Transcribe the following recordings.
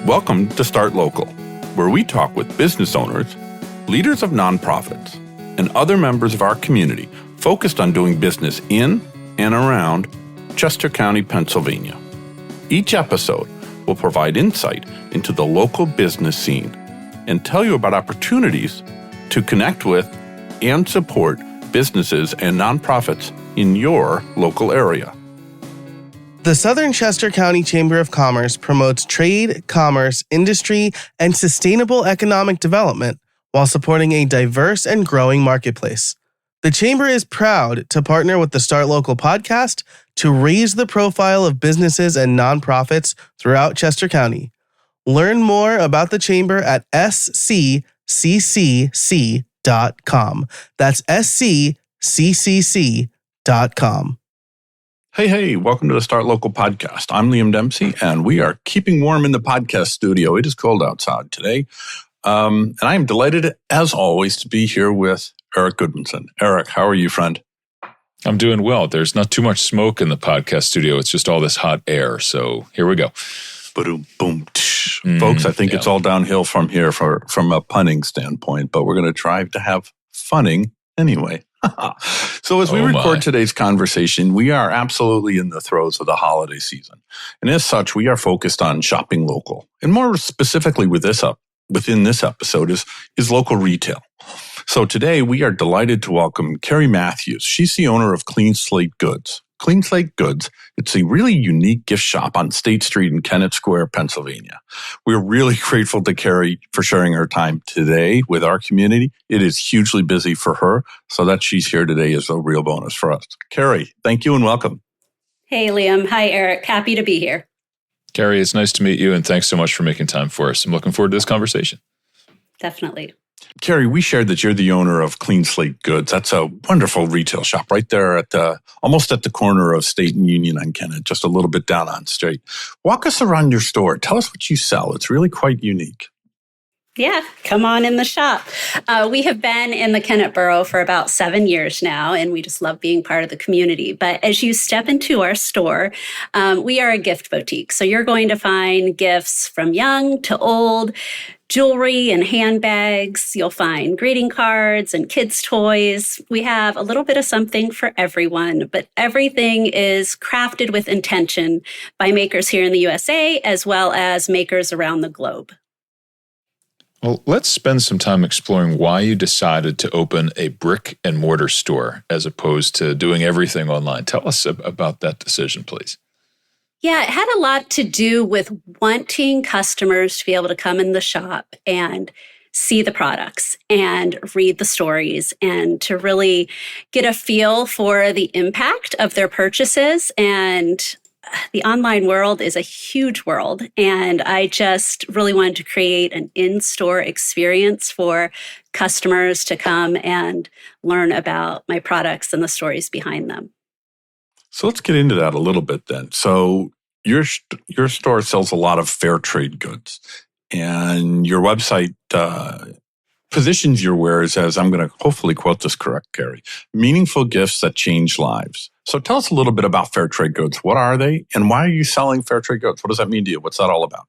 Welcome to Start Local, where we talk with business owners, leaders of nonprofits, and other members of our community focused on doing business in and around Chester County, Pennsylvania. Each episode will provide insight into the local business scene and tell you about opportunities to connect with and support businesses and nonprofits in your local area. The Southern Chester County Chamber of Commerce promotes trade, commerce, industry, and sustainable economic development while supporting a diverse and growing marketplace. The Chamber is proud to partner with the Start Local podcast to raise the profile of businesses and nonprofits throughout Chester County. Learn more about the Chamber at sccc.com. That's sccc.com. Hey, welcome to the Start Local podcast. I'm Liam Dempsey, and we are keeping warm in the podcast studio. It is cold outside today. And I am delighted, as always, to be here with Eric Goodmanson. Eric, how are you, friend? I'm doing well. There's not too much smoke in the podcast studio. It's just all this hot air. So here we go. Boom, boom. Folks, I think it's all downhill from here from a punning standpoint, but we're going to try to have funning anyway. So as we record today's conversation, we are absolutely in the throes of the holiday season. And as such, we are focused on shopping local. And more specifically within this episode is local retail. So today we are delighted to welcome Kari Matthews. She's the owner of Clean Slate Goods. Clean Slate Goods, it's a really unique gift shop on State Street in Kennett Square, Pennsylvania. We're really grateful to Kari for sharing her time today with our community. It is hugely busy for her, so that she's here today is a real bonus for us. Kari, thank you and welcome. Hey, Liam. Hi, Eric. Happy to be here. Kari, it's nice to meet you, and thanks so much for making time for us. I'm looking forward to this conversation. Definitely. Kari, we shared that you're the owner of Clean Slate Goods. That's a wonderful retail shop right there almost at the corner of State and Union on Kennett, just a little bit down on State. Walk us around your store. Tell us what you sell. It's really quite unique. Yeah, come on in the shop. We have been in the Kennett Borough for about 7 years now, and we just love being part of the community. But as you step into our store, we are a gift boutique. So you're going to find gifts from young to old, jewelry and handbags. You'll find greeting cards and kids' toys. We have a little bit of something for everyone, but everything is crafted with intention by makers here in the USA, as well as makers around the globe. Well, let's spend some time exploring why you decided to open a brick and mortar store as opposed to doing everything online. Tell us about that decision, please. Yeah, it had a lot to do with wanting customers to be able to come in the shop and see the products and read the stories and to really get a feel for the impact of their purchases. And the online world is a huge world, and I just really wanted to create an in-store experience for customers to come and learn about my products and the stories behind them. So let's get into that a little bit then. So your store sells a lot of fair trade goods, and your website positions your wares as, I'm going to hopefully quote this correct, Kari, meaningful gifts that change lives. So tell us a little bit about fair trade goods. What are they, and why are you selling fair trade goods? What does that mean to you? What's that all about?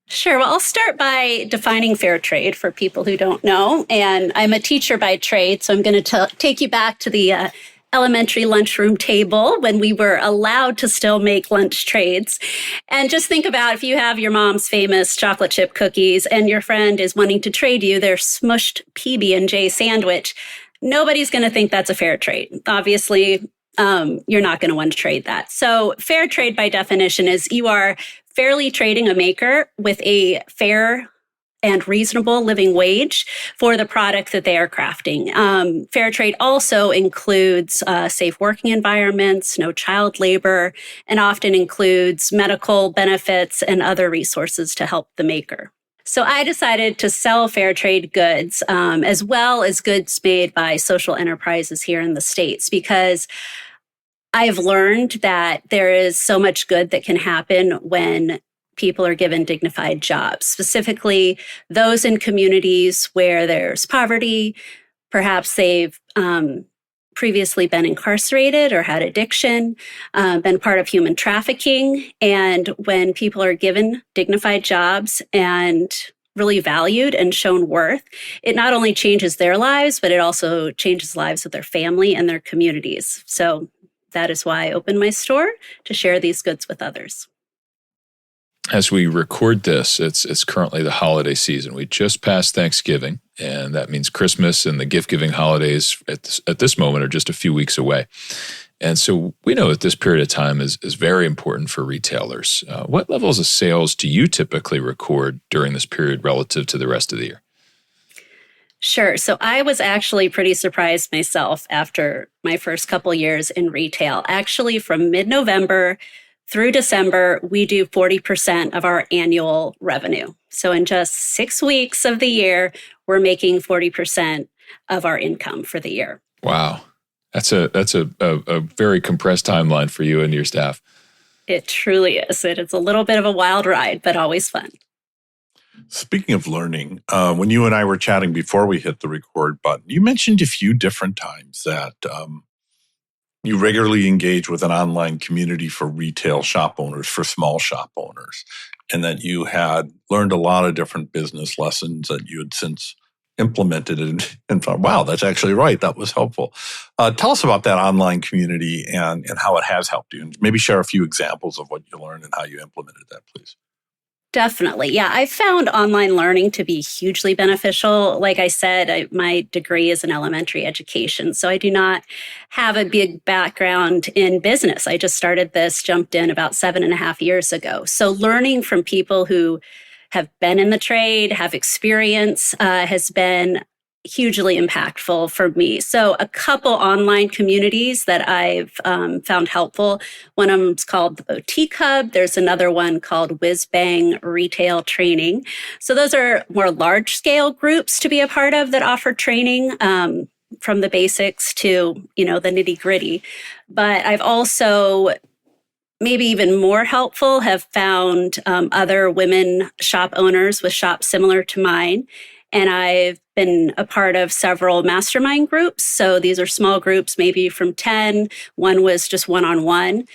Sure. Well, I'll start by defining fair trade for people who don't know. And I'm a teacher by trade, so I'm going to take you back to the elementary lunchroom table when we were allowed to still make lunch trades. And just think about if you have your mom's famous chocolate chip cookies and your friend is wanting to trade you their smushed PB&J sandwich, nobody's going to think that's a fair trade. Obviously, you're not going to want to trade that. So fair trade by definition is you are fairly trading a maker with a fair and reasonable living wage for the product that they are crafting. Fair trade also includes safe working environments, no child labor, and often includes medical benefits and other resources to help the maker. So I decided to sell fair trade goods as well as goods made by social enterprises here in the States, because I've learned that there is so much good that can happen when people are given dignified jobs, specifically those in communities where there's poverty. Perhaps they've previously been incarcerated or had addiction, been part of human trafficking. And when people are given dignified jobs and really valued and shown worth, it not only changes their lives, but it also changes the lives of their family and their communities. So that is why I opened my store, to share these goods with others. As we record this, it's currently the holiday season. We just passed Thanksgiving, and that means Christmas and the gift-giving holidays at this moment are just a few weeks away. And so we know that this period of time is very important for retailers. What levels of sales do you typically record during this period relative to the rest of the year? Sure. So I was actually pretty surprised myself after my first couple years in retail. Actually, from mid-November through December, we do 40% of our annual revenue. So in just 6 weeks of the year, we're making 40% of our income for the year. Wow. That's a very compressed timeline for you and your staff. It truly is. It's a little bit of a wild ride, but always fun. Speaking of learning, when you and I were chatting before we hit the record button, you mentioned a few different times that you regularly engage with an online community for retail shop owners, for small shop owners, and that you had learned a lot of different business lessons that you had since implemented and thought, wow, that's actually right. That was helpful. Tell us about that online community and how it has helped you. And maybe share a few examples of what you learned and how you implemented that, please. Definitely. Yeah, I found online learning to be hugely beneficial. Like I said, my degree is in elementary education, so I do not have a big background in business. I just started this, jumped in about 7.5 years ago. So learning from people who have been in the trade, have experience, has been hugely impactful for me. So a couple online communities that I've found helpful. One of them is called the Boutique Hub. There's another one called Whiz Bang Retail Training. So those are more large scale groups to be a part of that offer training from the basics to, the nitty gritty. But I've also, maybe even more helpful, have found other women shop owners with shops similar to mine. And I've been a part of several mastermind groups. So these are small groups, maybe from 10. One was just one-on-one,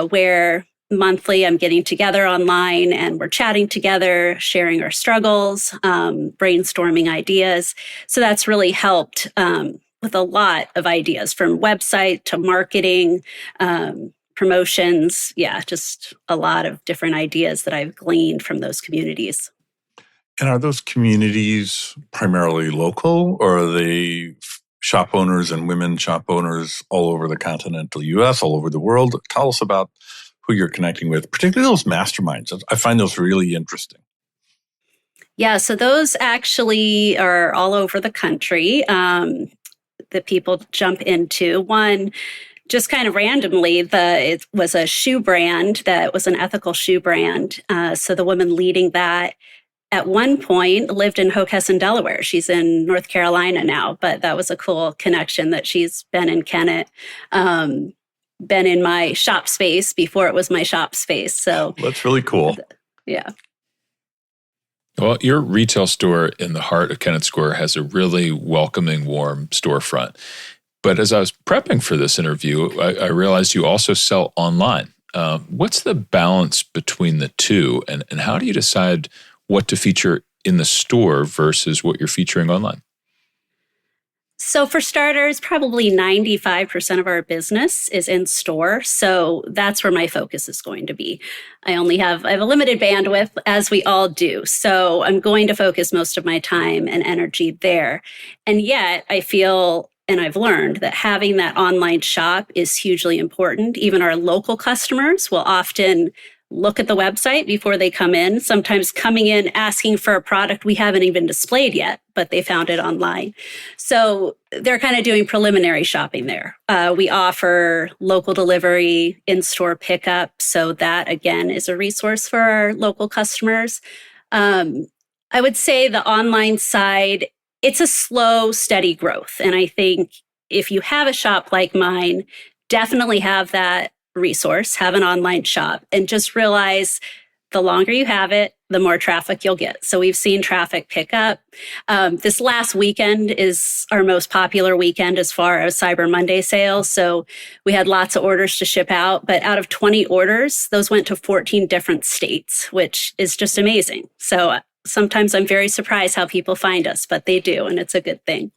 where monthly I'm getting together online and we're chatting together, sharing our struggles, brainstorming ideas. So that's really helped with a lot of ideas, from website to marketing, promotions. Yeah, just a lot of different ideas that I've gleaned from those communities. And are those communities primarily local, or are they shop owners and women shop owners all over the continental U.S., all over the world? Tell us about who you're connecting with, particularly those masterminds. I find those really interesting. Yeah, so those actually are all over the country that people jump into. One, just kind of randomly, it was a shoe brand that was an ethical shoe brand. So the woman leading that at one point lived in Hockessin, Delaware. She's in North Carolina now, but that was a cool connection that she's been in Kennett, been in my shop space before it was my shop space. So that's really cool. Yeah. Well, your retail store in the heart of Kennett Square has a really welcoming, warm storefront. But as I was prepping for this interview, I realized you also sell online. What's the balance between the two, and how do you decide what to feature in the store versus what you're featuring online? So for starters, probably 95% of our business is in store. So that's where my focus is going to be. I have a limited bandwidth, as we all do. So I'm going to focus most of my time and energy there. And yet I feel, and I've learned, that having that online shop is hugely important. Even our local customers will often look at the website before they come in, sometimes coming in asking for a product we haven't even displayed yet, but they found it online. So they're kind of doing preliminary shopping there. We offer local delivery, in-store pickup. So that, again, is a resource for our local customers. I would say the online side, it's a slow, steady growth. And I think if you have a shop like mine, definitely have that resource, have an online shop, and just realize the longer you have it, the more traffic you'll get. So we've seen traffic pick up. This last weekend is our most popular weekend as far as Cyber Monday sales. So we had lots of orders to ship out, but out of 20 orders, those went to 14 different states, which is just amazing. So sometimes I'm very surprised how people find us, but they do, and it's a good thing.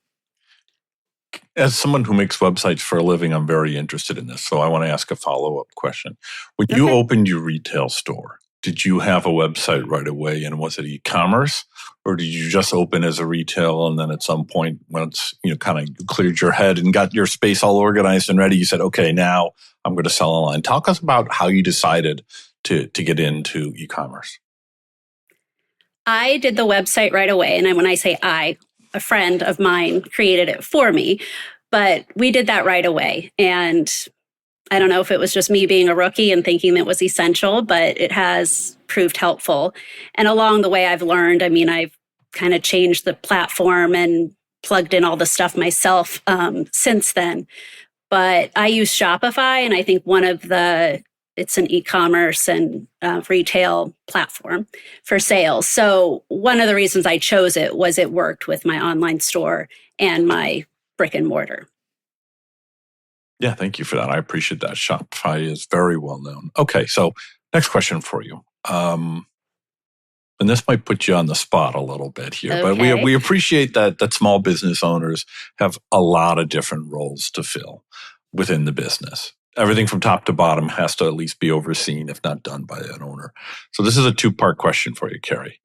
As someone who makes websites for a living, I'm very interested in this. So I want to ask a follow-up question. When you opened your retail store, did you have a website right away, and was it e-commerce, or did you just open as a retail and then at some point, once you kind of cleared your head and got your space all organized and ready, you said, okay, now I'm going to sell online? Talk us about how you decided to get into e-commerce. I did the website right away, and when I say I, a friend of mine created it for me, but we did that right away. And I don't know if it was just me being a rookie and thinking it was essential, but it has proved helpful. And along the way, I've learned, I've kind of changed the platform and plugged in all the stuff myself since then. But I use Shopify, and I think it's an e-commerce and retail platform for sales. So one of the reasons I chose it was it worked with my online store and my brick and mortar. Yeah, thank you for that. I appreciate that. Shopify is very well known. Okay, so next question for you. And this might put you on the spot a little bit here, but we appreciate that small business owners have a lot of different roles to fill within the business. Everything from top to bottom has to at least be overseen, if not done by an owner. So this is a two-part question for you, Kari.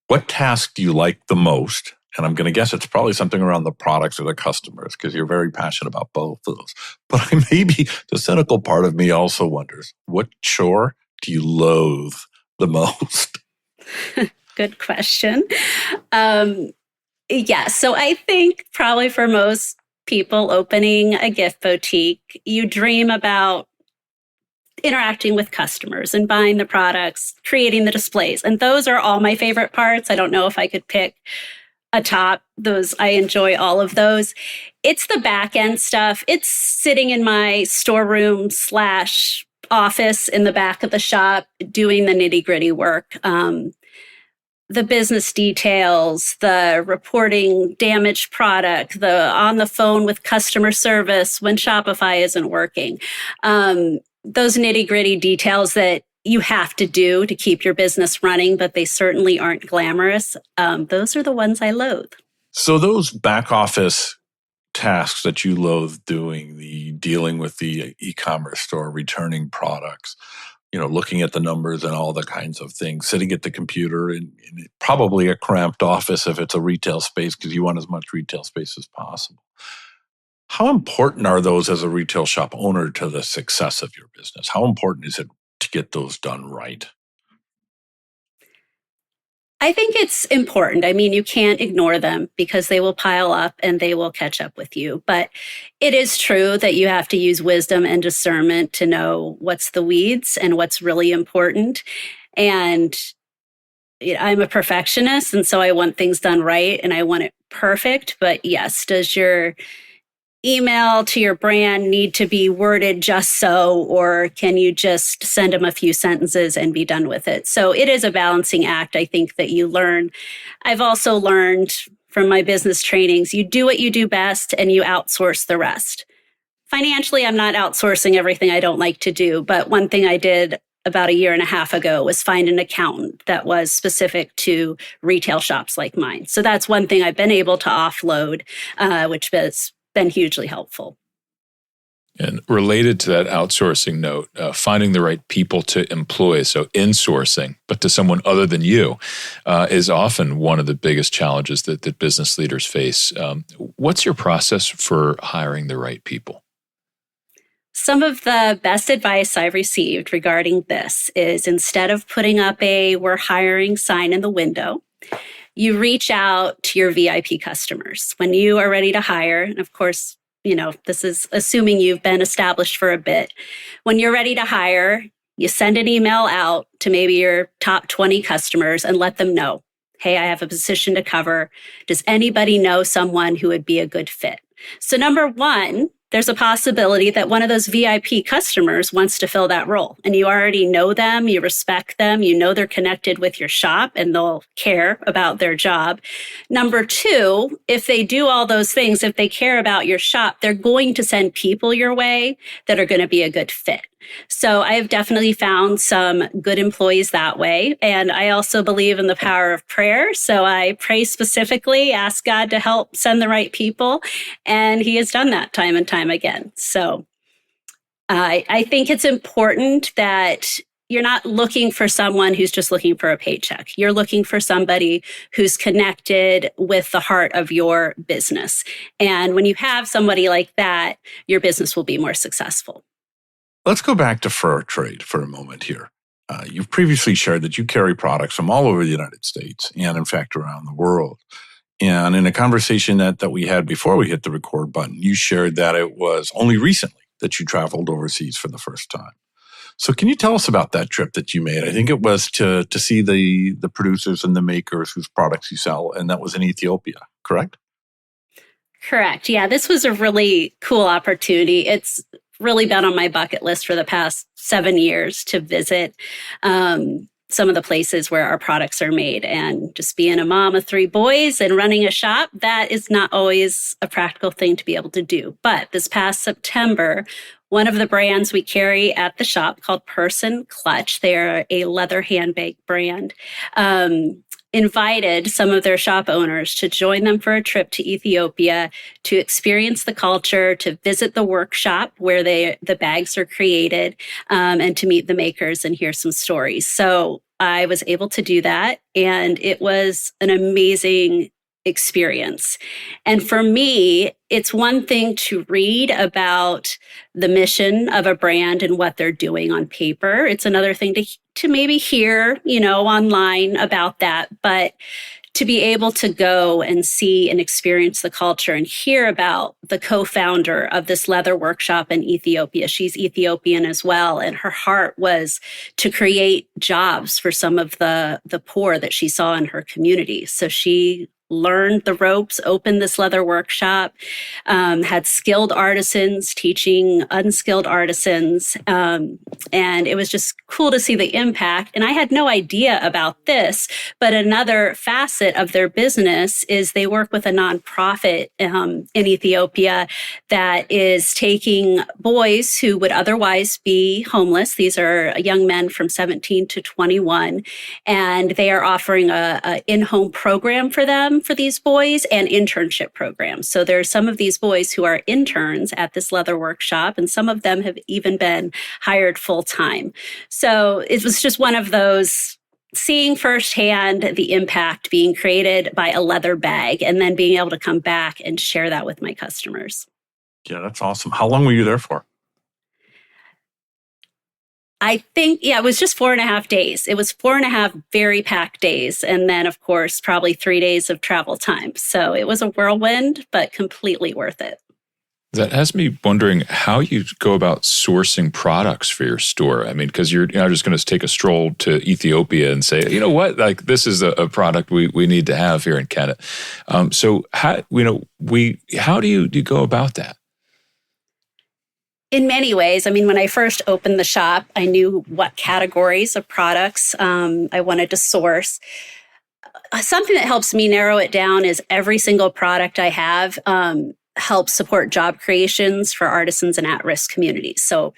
What task do you like the most? And I'm going to guess it's probably something around the products or the customers, because you're very passionate about both of those. But maybe the cynical part of me also wonders, what chore do you loathe the most? Good question. So I think probably for most people opening a gift boutique, you dream about interacting with customers and buying the products, creating the displays. And those are all my favorite parts. I don't know if I could pick a top. I enjoy all of those. It's the back end stuff. It's sitting in my storeroom / office in the back of the shop, doing the nitty gritty work. The business details, the reporting damaged product, the on the phone with customer service when Shopify isn't working. Those nitty gritty details that you have to do to keep your business running, but they certainly aren't glamorous. Those are the ones I loathe. So those back office tasks that you loathe doing, the dealing with the e-commerce store, returning products, looking at the numbers and all the kinds of things, sitting at the computer in probably a cramped office if it's a retail space, because you want as much retail space as possible. How important are those as a retail shop owner to the success of your business? How important is it to get those done right? I think it's important. You can't ignore them because they will pile up and they will catch up with you. But it is true that you have to use wisdom and discernment to know what's the weeds and what's really important. And I'm a perfectionist, and so I want things done right and I want it perfect. But yes, does your email to your brand need to be worded just so, or can you just send them a few sentences and be done with it? So it is a balancing act, I think, that you learn. I've also learned from my business trainings, you do what you do best and you outsource the rest. Financially, I'm not outsourcing everything I don't like to do, but one thing I did about a year and a half ago was find an accountant that was specific to retail shops like mine. So that's one thing I've been able to offload, which has been hugely helpful. And related to that outsourcing note, finding the right people to employ, so insourcing, but to someone other than you, is often one of the biggest challenges that business leaders face. What's your process for hiring the right people? Some of the best advice I've received regarding this is, instead of putting up a "we're hiring" sign in the window, you reach out to your VIP customers when you are ready to hire. And of course, this is assuming you've been established for a bit. When you're ready to hire, you send an email out to maybe your top 20 customers and let them know, hey, I have a position to cover. Does anybody know someone who would be a good fit? So number one, there's a possibility that one of those VIP customers wants to fill that role. And you already know them, you respect them, you know they're connected with your shop and they'll care about their job. Number two, if they do all those things, if they care about your shop, they're going to send people your way that are going to be a good fit. So I have definitely found some good employees that way. And I also believe in the power of prayer. So I pray specifically, ask God to help send the right people. And he has done that time and time again. So I think it's important that you're not looking for someone who's just looking for a paycheck. You're looking for somebody who's connected with the heart of your business. And when you have somebody like that, your business will be more successful. Let's go back to fur trade for a moment here. You've previously shared that you carry products from all over the United States and, in fact, around the world. And in a conversation that we had before we hit the record button, you shared that it was only recently that you traveled overseas for the first time. So can you tell us about that trip that you made? I think it was to see the producers and the makers whose products you sell, and that was in Ethiopia, correct? Correct. Yeah, this was a really cool opportunity. It's really been on my bucket list for the past 7 years to visit some of the places where our products are made. And just being a mom of 3 boys and running a shop, that is not always a practical thing to be able to do. But this past September, one of the brands we carry at the shop called Person Clutch, they're a leather handbag brand, invited some of their shop owners to join them for a trip to Ethiopia to experience the culture, to visit the workshop where the bags are created, and to meet the makers and hear some stories. So I was able to do that, and it was an amazing experience. And for me, it's one thing to read about the mission of a brand and what they're doing on paper. It's another thing to maybe hear, online about that. But to be able to go and see and experience the culture and hear about the co-founder of this leather workshop in Ethiopia. She's Ethiopian as well. And her heart was to create jobs for some of the poor that she saw in her community. So she learned the ropes, opened this leather workshop, had skilled artisans teaching unskilled artisans. And it was just cool to see the impact. And I had no idea about this, but another facet of their business is they work with a nonprofit in Ethiopia that is taking boys who would otherwise be homeless. These are young men from 17 to 21, and they are offering a in-home program for them, for these boys, and internship programs. So there are some of these boys who are interns at this leather workshop, and some of them have even been hired full-time. So it was just one of those, seeing firsthand the impact being created by a leather bag, and then being able to come back and share that with my customers. Yeah, that's awesome. How long were you there for? I think, it was just 4.5 days. It was 4.5 very packed days. And then, of course, probably 3 days of travel time. So it was a whirlwind, but completely worth it. That has me wondering how you go about sourcing products for your store. I mean, because you're not just going to take a stroll to Ethiopia and say, you know what, like this is a product we need to have here in Kennett. So how do you go about that? In many ways. I mean, when I first opened the shop, I knew what categories of products I wanted to source. Something that helps me narrow it down is every single product I have helps support job creations for artisans and at-risk communities. So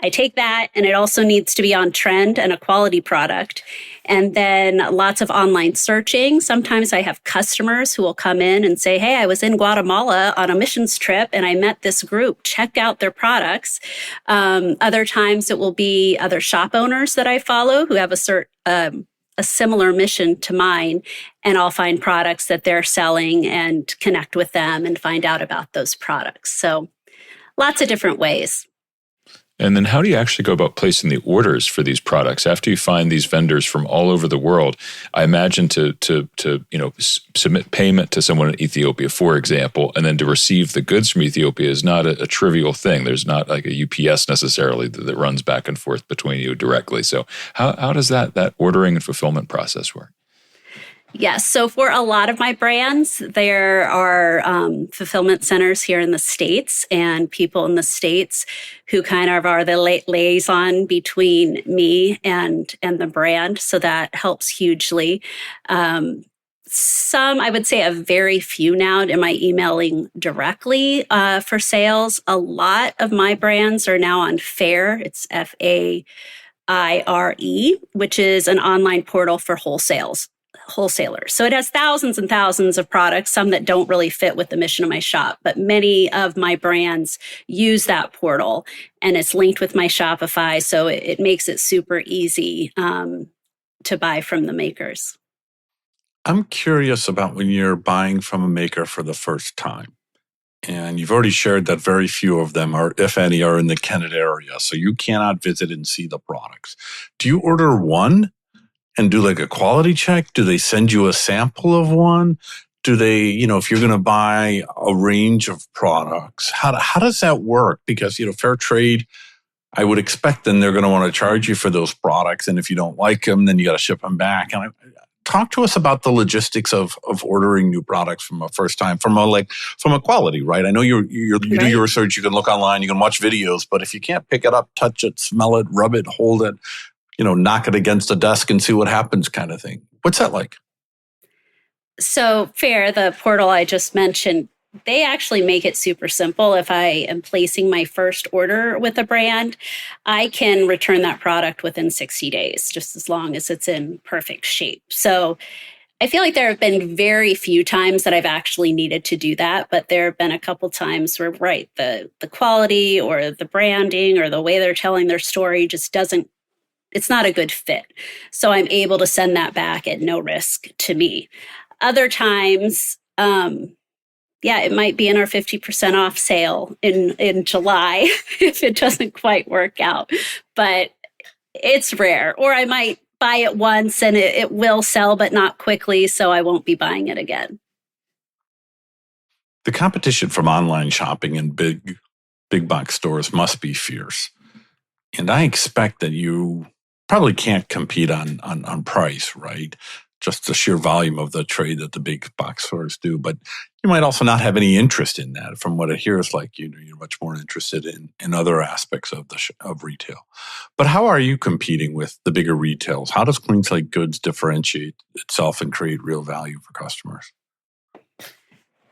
I take that, and it also needs to be on trend and a quality product. And then lots of online searching. Sometimes I have customers who will come in and say, hey, I was in Guatemala on a missions trip and I met this group. Check out their products. Other times it will be other shop owners that I follow who have a similar mission to mine, and I'll find products that they're selling and connect with them and find out about those products. So lots of different ways. And then how do you actually go about placing the orders for these products after you find these vendors from all over the world? I imagine to submit payment to someone in Ethiopia, for example, and then to receive the goods from Ethiopia is not a trivial thing. There's not like a UPS necessarily that runs back and forth between you directly. So how does that ordering and fulfillment process work? Yes. So for a lot of my brands, there are fulfillment centers here in the States and people in the States who kind of are the liaison between me and the brand. So that helps hugely. Some, I would say a very few now, am I emailing directly for sales. A lot of my brands are now on FAIRE. It's FAIRE, which is an online portal for wholesalers. So it has thousands and thousands of products, some that don't really fit with the mission of my shop, but many of my brands use that portal and it's linked with my Shopify. So it makes it super easy to buy from the makers. I'm curious about when you're buying from a maker for the first time. And you've already shared that very few of them are, if any, are in the Kennett area. So you cannot visit and see the products. Do you order one and do like a quality check? Do they send you a sample of one? Do they, if you're going to buy a range of products, how does that work? Because, fair trade, I would expect then they're going to want to charge you for those products. And if you don't like them, then you got to ship them back. And talk to us about the logistics of ordering new products from a first time, from a quality, right? I know you do your research, you can look online, you can watch videos, but if you can't pick it up, touch it, smell it, rub it, hold it, knock it against a desk and see what happens kind of thing. What's that like? So FAIRE, the portal I just mentioned, they actually make it super simple. If I am placing my first order with a brand, I can return that product within 60 days, just as long as it's in perfect shape. So I feel like there have been very few times that I've actually needed to do that, but there have been a couple times where, the quality or the branding or the way they're telling their story just it's not a good fit. So I'm able to send that back at no risk to me. Other times, it might be in our 50% off sale in July if it doesn't quite work out, but it's rare. Or I might buy it once and it will sell, but not quickly, so I won't be buying it again. The competition from online shopping and big box stores must be fierce. And I expect that you probably can't compete on price, right? Just the sheer volume of the trade that the big box stores do. But you might also not have any interest in that. From what it hears like, you're much more interested in other aspects of retail. But how are you competing with the bigger retails? How does Clean Slate Goods differentiate itself and create real value for customers?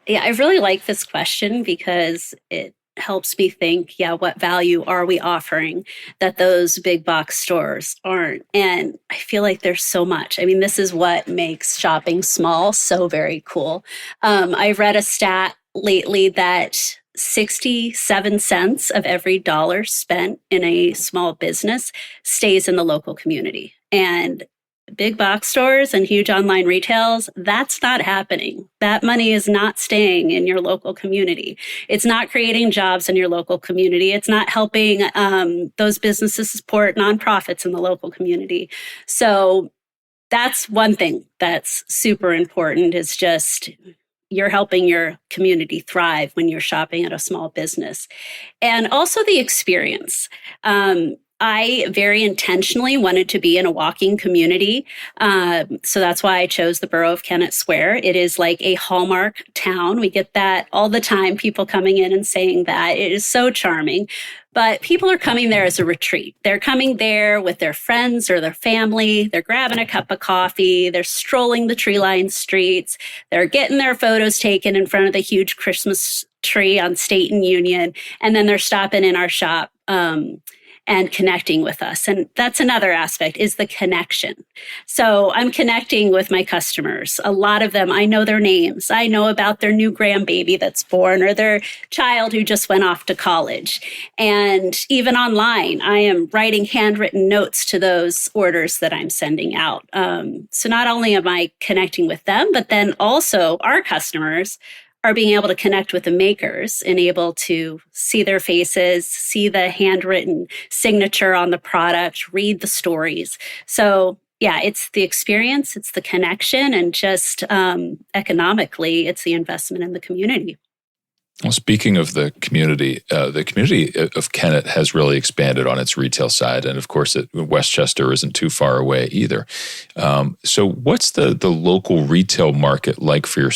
Yeah, I really like this question because it helps me think, what value are we offering that those big box stores aren't? And I feel like there's so much. I mean, this is what makes shopping small so very cool. I read a stat lately that 67 cents of every dollar spent in a small business stays in the local community. And big box stores and huge online retails, that's not happening. That money is not staying in your local community. It's not creating jobs in your local community. It's not helping those businesses support nonprofits in the local community. So that's one thing that's super important, is just you're helping your community thrive when you're shopping at a small business. And also the experience. I very intentionally wanted to be in a walking community. So that's why I chose the borough of Kennett Square. It is like a hallmark town. We get that all the time, people coming in and saying that. It is so charming. But people are coming there as a retreat. They're coming there with their friends or their family. They're grabbing a cup of coffee. They're strolling the tree-lined streets. They're getting their photos taken in front of the huge Christmas tree on State and Union. And then they're stopping in our shop and connecting with us. And that's another aspect, is the connection. So I'm connecting with my customers. A lot of them, I know their names. I know about their new grandbaby that's born or their child who just went off to college. And even online, I am writing handwritten notes to those orders that I'm sending out. So not only am I connecting with them, but then also our customers are being able to connect with the makers and able to see their faces, see the handwritten signature on the product, read the stories. So it's the experience, it's the connection, and just economically, it's the investment in the community. Well, speaking of the community of Kennett has really expanded on its retail side. And of course, Westchester isn't too far away either. So what's the local retail market like for your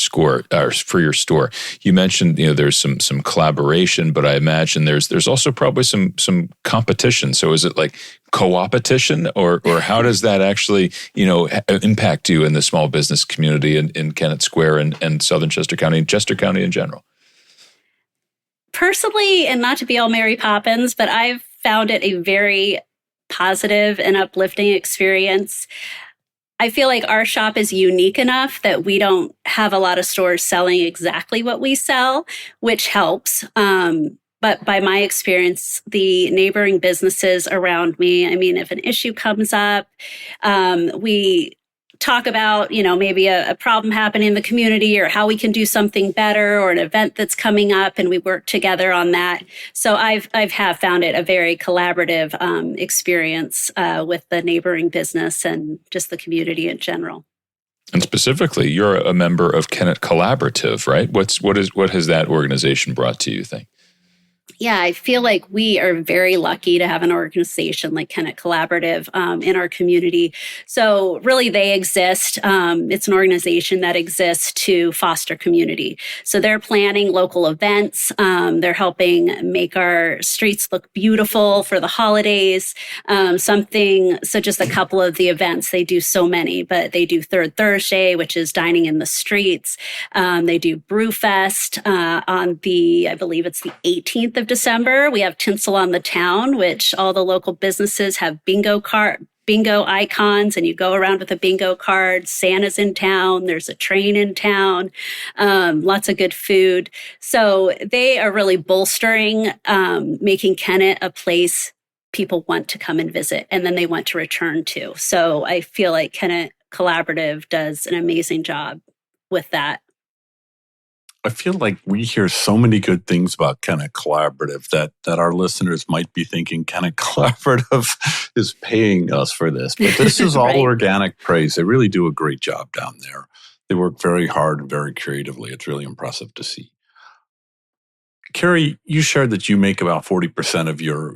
store? You mentioned, there's some collaboration, but I imagine there's also probably some competition. So is it like co-opetition, or how does that actually, impact you in the small business community in Kennett Square and Southern Chester County and Chester County in general? Personally, and not to be all Mary Poppins, but I've found it a very positive and uplifting experience. I feel like our shop is unique enough that we don't have a lot of stores selling exactly what we sell, which helps. But by my experience, the neighboring businesses around me, if an issue comes up, we talk about, maybe a problem happening in the community or how we can do something better, or an event that's coming up, and we work together on that. So I've found it a very collaborative experience with the neighboring business and just the community in general. And specifically, you're a member of Kennett Collaborative, right? What has that organization brought to you, think? Yeah, I feel like we are very lucky to have an organization like Kennett Collaborative in our community. So really, they exist. It's an organization that exists to foster community. So they're planning local events. They're helping make our streets look beautiful for the holidays. So just a couple of the events. They do so many, but they do Third Thursday, which is dining in the streets. They do Brewfest on I believe it's the 18th of December. We have Tinsel on the Town, which all the local businesses have bingo icons, and you go around with a bingo card. Santa's in town. There's a train in town. Lots of good food. So they are really bolstering, making Kennett a place people want to come and visit, and then they want to return to. So I feel like Kennett Collaborative does an amazing job with that. I feel like we hear so many good things about Kennett Collaborative that our listeners might be thinking Kennett Collaborative is paying us for this. But this is all Right. Organic praise. They really do a great job down there. They work very hard and very creatively. It's really impressive to see. Kari, you shared that you make about 40% of your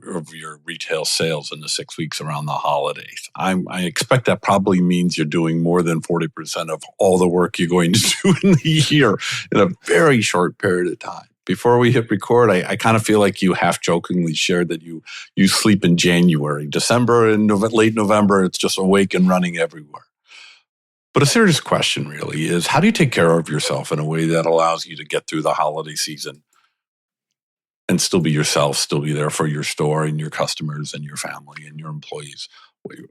retail sales in the 6 weeks around the holidays. I expect that probably means you're doing more than 40% of all the work you're going to do in the year in a very short period of time. Before we hit record, I kind of feel like you half-jokingly shared that you sleep in January. December and late November, it's just awake and running everywhere. But a serious question really is, how do you take care of yourself in a way that allows you to get through the holiday season and still be yourself, still be there for your store and your customers and your family and your employees?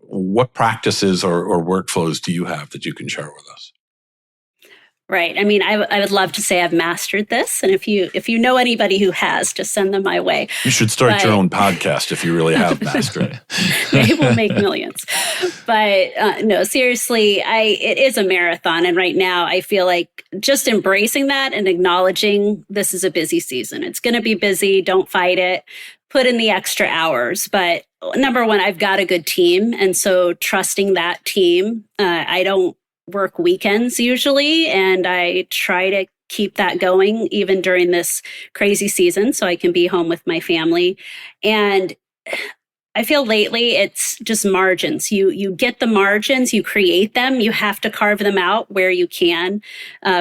What practices or workflows do you have that you can share with us? Right. I would love to say I've mastered this. And if you know anybody who has, just send them my way. You should start your own podcast if you really have mastered it. They will make millions. But no, seriously, it is a marathon. And right now I feel like just embracing that and acknowledging this is a busy season. It's going to be busy. Don't fight it. Put in the extra hours. But number one, I've got a good team. And so trusting that team, I don't work weekends usually, and I try to keep that going even during this crazy season so I can be home with my family. And I feel lately it's just margins. You get the margins, you create them, you have to carve them out where you can.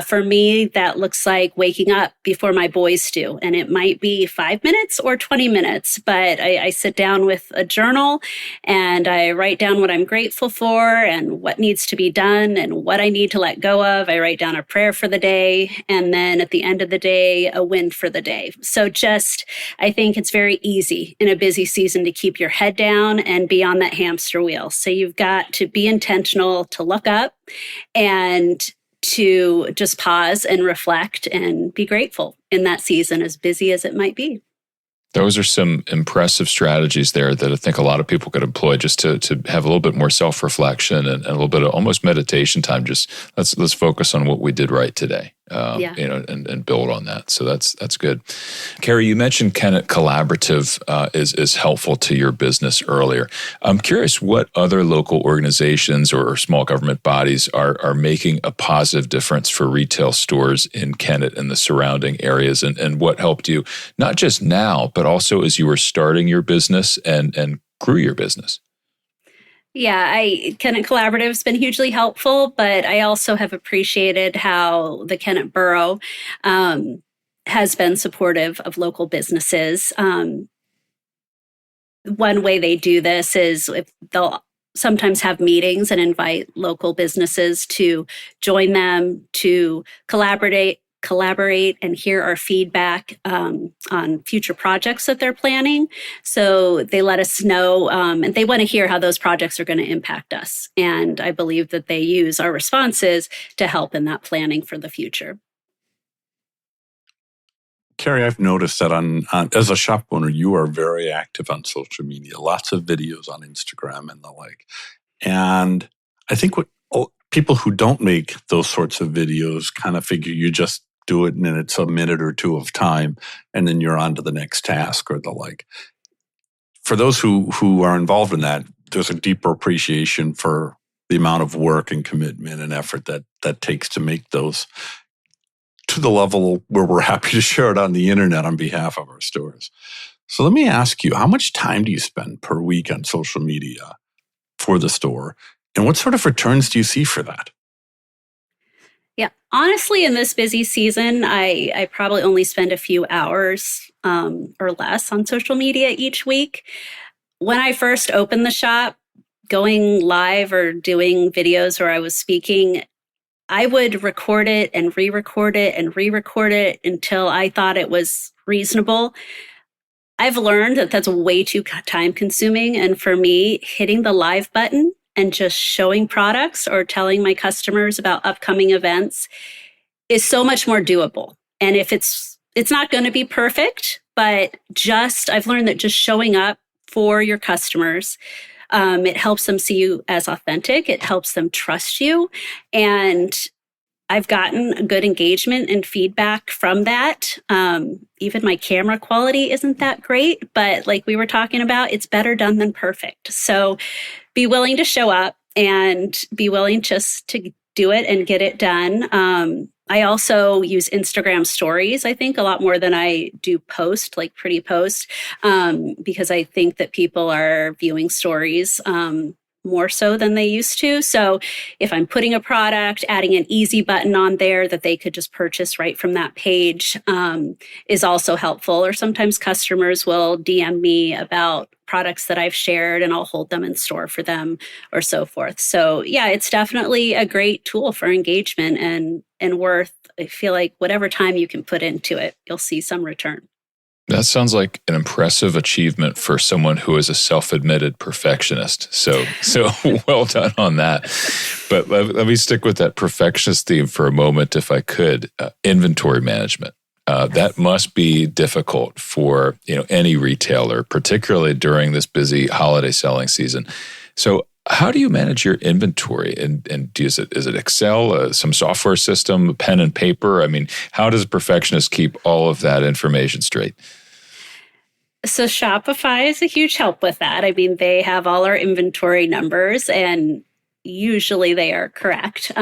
For me, that looks like waking up before my boys do. And it might be 5 minutes or 20 minutes, but I sit down with a journal and I write down what I'm grateful for and what needs to be done and what I need to let go of. I write down a prayer for the day. And then at the end of the day, a win for the day. So I think it's very easy in a busy season to keep your head down and be on that hamster wheel. So you've got to be intentional to look up and to just pause and reflect and be grateful in that season, as busy as it might be. Those are some impressive strategies there that I think a lot of people could employ just to have a little bit more self-reflection and a little bit of almost meditation time. Just let's focus on what we did right today, and build on that. So that's good. Kari, you mentioned Kennett Collaborative is helpful to your business earlier. I'm curious what other local organizations or small government bodies are making a positive difference for retail stores in Kennett and the surrounding areas, and what helped you, not just now, but also as you were starting your business and grew your business. Yeah, Kennett Collaborative has been hugely helpful, but I also have appreciated how the Kennett Borough has been supportive of local businesses. One way they do this is if they'll sometimes have meetings and invite local businesses to join them to collaborate and hear our feedback on future projects that they're planning. So they let us know, and they want to hear how those projects are going to impact us. And I believe that they use our responses to help in that planning for the future. Kari, I've noticed that as a shop owner, you are very active on social media, lots of videos on Instagram and the like. And I think what people who don't make those sorts of videos kind of figure you just do it and then it's a minute or two of time and then you're on to the next task or the like. For those who are involved in that, there's a deeper appreciation for the amount of work and commitment and effort that takes to make those to the level where we're happy to share it on the internet on behalf of our stores. So let me ask you, how much time do you spend per week on social media for the store? And what sort of returns do you see for that? Yeah, honestly, in this busy season, I probably only spend a few hours or less on social media each week. When I first opened the shop, going live or doing videos where I was speaking, I would record it and re-record it and re-record it until I thought it was reasonable. I've learned that that's way too time consuming. And for me, hitting the live button and just showing products or telling my customers about upcoming events is so much more doable. And if it's not going to be perfect, but I've learned that just showing up for your customers, it helps them see you as authentic. It helps them trust you. And I've gotten good engagement and feedback from that. Even my camera quality isn't that great, but like we were talking about, it's better done than perfect. So be willing to show up and be willing just to do it and get it done. I also use Instagram stories, I think, a lot more than I do post, like pretty post, because I think that people are viewing stories more so than they used to. So if I'm putting a product, adding an easy button on there that they could just purchase right from that page is also helpful. Or sometimes customers will DM me about products that I've shared and I'll hold them in store for them or so forth. So yeah, it's definitely a great tool for engagement and worth, I feel like whatever time you can put into it, you'll see some return. That sounds like an impressive achievement for someone who is a self-admitted perfectionist. So well done on that. But let me stick with that perfectionist theme for a moment, if I could. Inventory management. That must be difficult for any retailer, particularly during this busy holiday selling season. So how do you manage your inventory? And is it Excel, some software system, pen and paper? I mean, how does a perfectionist keep all of that information straight? So Shopify is a huge help with that. I mean, they have all our inventory numbers and usually they are correct.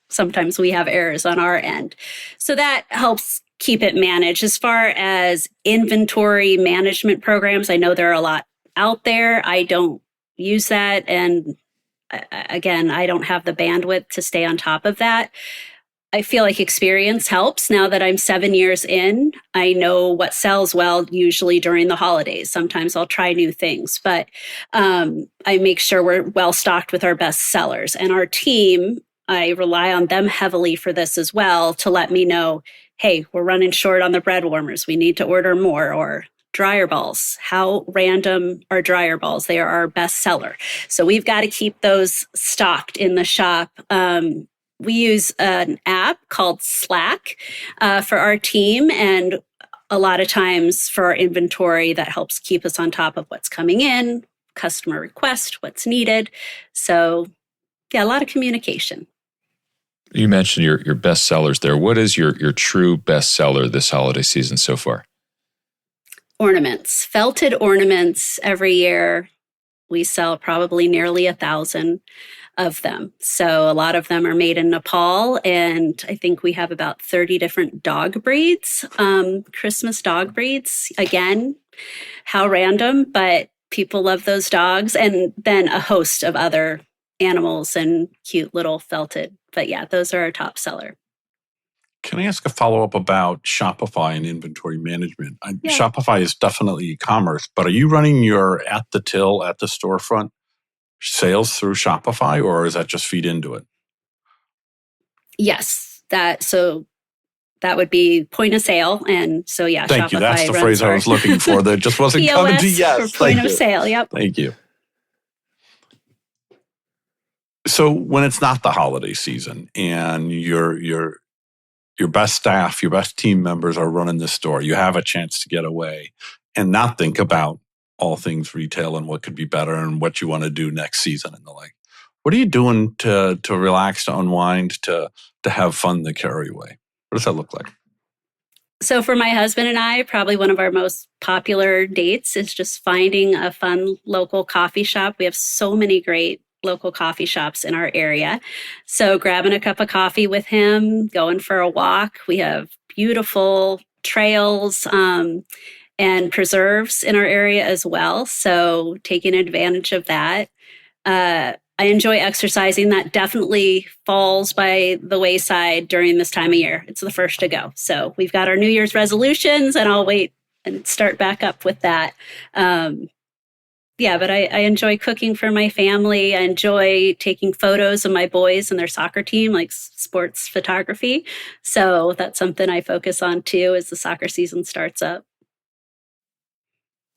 Sometimes we have errors on our end. So that helps keep it managed. As far as inventory management programs, I know there are a lot out there. I don't use that. And again, I don't have the bandwidth to stay on top of that. I feel like experience helps. Now that I'm 7 years in, I know what sells well usually during the holidays. Sometimes I'll try new things, but I make sure we're well stocked with our best sellers. And our team, I rely on them heavily for this as well to let me know, hey, we're running short on the bread warmers. We need to order more. Or dryer balls. How random are dryer balls? They are our best seller. So we've got to keep those stocked in the shop. We use an app called Slack for our team. And a lot of times for our inventory, that helps keep us on top of what's coming in, customer request, what's needed. So yeah, a lot of communication. You mentioned your best sellers there. What is your true best seller this holiday season so far? Ornaments, felted ornaments every year. We sell probably nearly 1,000 of them. So a lot of them are made in Nepal. And I think we have about 30 different dog breeds, Christmas dog breeds. Again, how random, but People love those dogs. And then a host of other animals and cute little felted. But yeah, those are our top seller. Can I ask a follow-up about Shopify and inventory management? Shopify is definitely e-commerce, but are you running your at the till, at the storefront sales through Shopify, or is that just feed into it? Yes, that would be point of sale. And so, yeah, Thank Shopify you. That's the phrase I was looking for that just wasn't POS coming to yes. For point of sale, yep. Thank you. So when it's not the holiday season and your best staff, your best team members are running the store, you have a chance to get away and not think about all things retail and what could be better and what you want to do next season and the like. What are you doing to relax, to unwind, to have fun the Kari way? What does that look like? So for my husband and I, probably one of our most popular dates is just finding a fun local coffee shop. We have so many great local coffee shops in our area. So grabbing a cup of coffee with him, going for a walk. We have beautiful trails and preserves in our area as well. So taking advantage of that. I enjoy exercising. That definitely falls by the wayside during this time of year. It's the first to go. So we've got our New Year's resolutions, and I'll wait and start back up with that. But I enjoy cooking for my family. I enjoy taking photos of my boys and their soccer team, like sports photography. So that's something I focus on too as the soccer season starts up.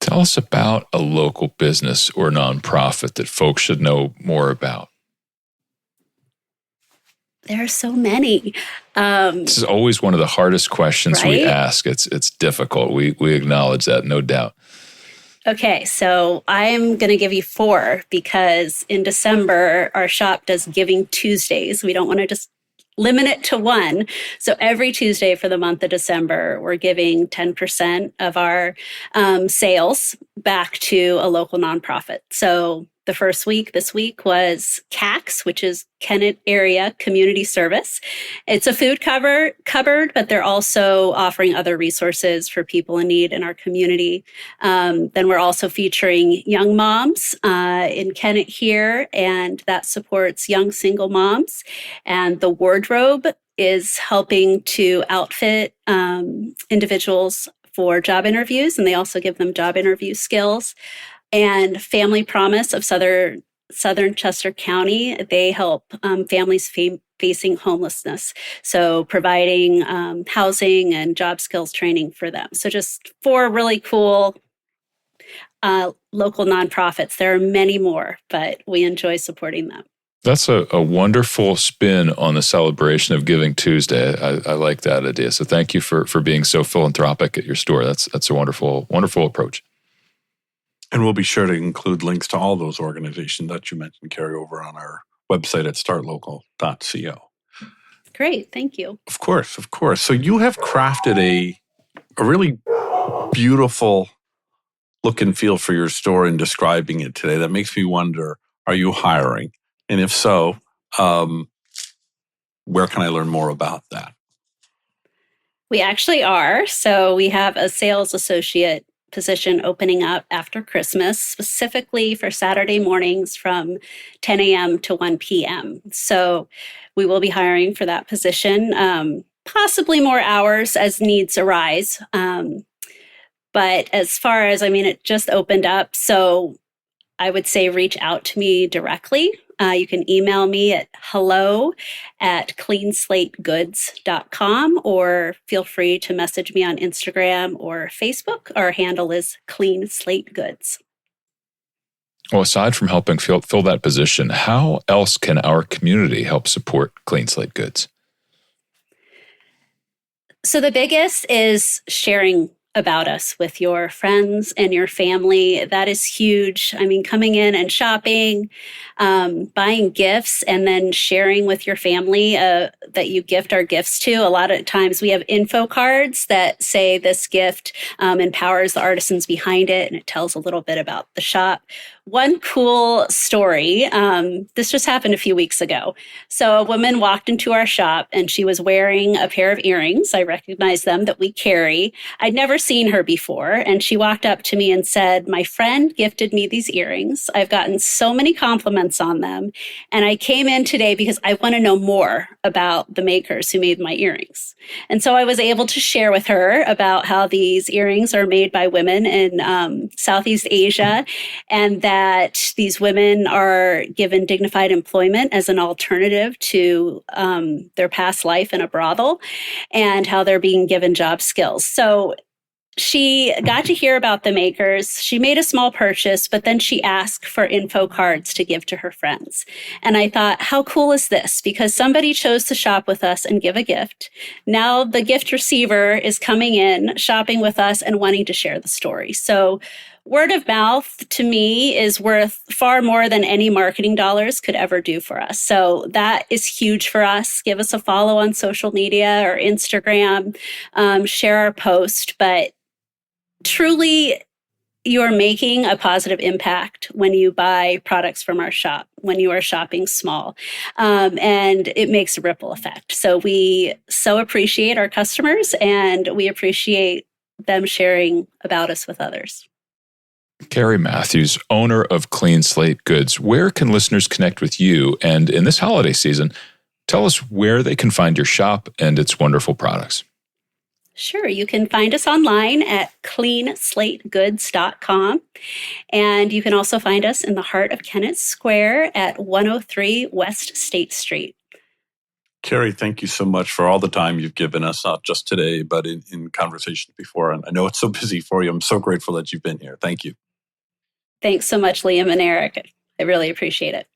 Tell us about a local business or nonprofit that folks should know more about. There are so many. This is always one of the hardest questions we ask. It's difficult. We acknowledge that, no doubt. Okay, so I'm going to give you 4 because in December, our shop does Giving Tuesdays. We don't want to just limit it to 1. So every Tuesday for the month of December, we're giving 10% of our sales back to a local nonprofit. So the first week this week was CACS, which is Kennett Area Community Service. It's a food cupboard, but they're also offering other resources for people in need in our community. Then we're also featuring Young Moms in Kennett here, and that supports young single moms. And the Wardrobe is helping to outfit individuals for job interviews, and they also give them job interview skills. And Family Promise of Southern Chester County, they help families facing homelessness. So providing housing and job skills training for them. So just 4 really cool local nonprofits. There are many more, but we enjoy supporting them. That's a wonderful spin on the celebration of Giving Tuesday. I like that idea. So thank you for being so philanthropic at your store. That's a wonderful approach. And we'll be sure to include links to all those organizations that you mentioned, Kari, over on our website at startlocal.co. Great, thank you. Of course. So you have crafted a really beautiful look and feel for your store in describing it today. That makes me wonder, are you hiring? And if so, where can I learn more about that? We actually are. So we have a sales associate position opening up after Christmas, specifically for Saturday mornings from 10 a.m. to 1 p.m. So we will be hiring for that position, possibly more hours as needs arise. But as far as, it just opened up. So I would say reach out to me directly. You can email me at hello@cleanslategoods.com or feel free to message me on Instagram or Facebook. Our handle is Clean Slate Goods. Well, aside from helping fill that position, how else can our community help support Clean Slate Goods? So the biggest is sharing about us with your friends and your family. That is huge. Coming in and shopping, buying gifts, and then sharing with your family that you gift our gifts to. A lot of times we have info cards that say this gift empowers the artisans behind it, and it tells a little bit about the shop. one cool story. This just happened a few weeks ago. So a woman walked into our shop and she was wearing a pair of earrings. I recognized them that we carry. I'd never seen her before. And she walked up to me and said, "My friend gifted me these earrings. I've gotten so many compliments on them. And I came in today because I want to know more about the makers who made my earrings." And so I was able to share with her about how these earrings are made by women in Southeast Asia, and that these women are given dignified employment as an alternative to their past life in a brothel, and how they're being given job skills. So she got to hear about the makers. She made a small purchase, but then she asked for info cards to give to her friends. And I thought, how cool is this? Because somebody chose to shop with us and give a gift. Now the gift receiver is coming in, shopping with us, and wanting to share the story. So word of mouth, to me, is worth far more than any marketing dollars could ever do for us. So that is huge for us. Give us a follow on social media or Instagram, share our post. But truly, you're making a positive impact when you buy products from our shop, when you are shopping small. And it makes a ripple effect. So we so appreciate our customers, and we appreciate them sharing about us with others. Kari Matthews, owner of Clean Slate Goods. Where can listeners connect with you? And in this holiday season, tell us where they can find your shop and its wonderful products. Sure. You can find us online at cleanslategoods.com. And you can also find us in the heart of Kennett Square at 103 West State Street. Kari, thank you so much for all the time you've given us, not just today, but in conversations before. And I know it's so busy for you. I'm so grateful that you've been here. Thank you. Thanks so much, Liam and Eric. I really appreciate it.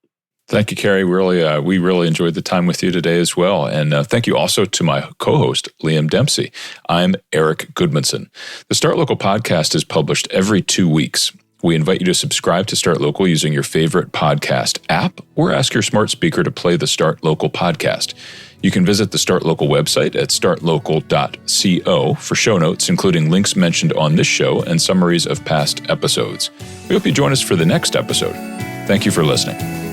Thank you, Kari. We really enjoyed the time with you today as well. And thank you also to my co-host, Liam Dempsey. I'm Eric Goodmanson. The Start Local podcast is published every 2 weeks. We invite you to subscribe to Start Local using your favorite podcast app, or ask your smart speaker to play the Start Local podcast. You can visit the Start Local website at startlocal.co for show notes, including links mentioned on this show and summaries of past episodes. We hope you join us for the next episode. Thank you for listening.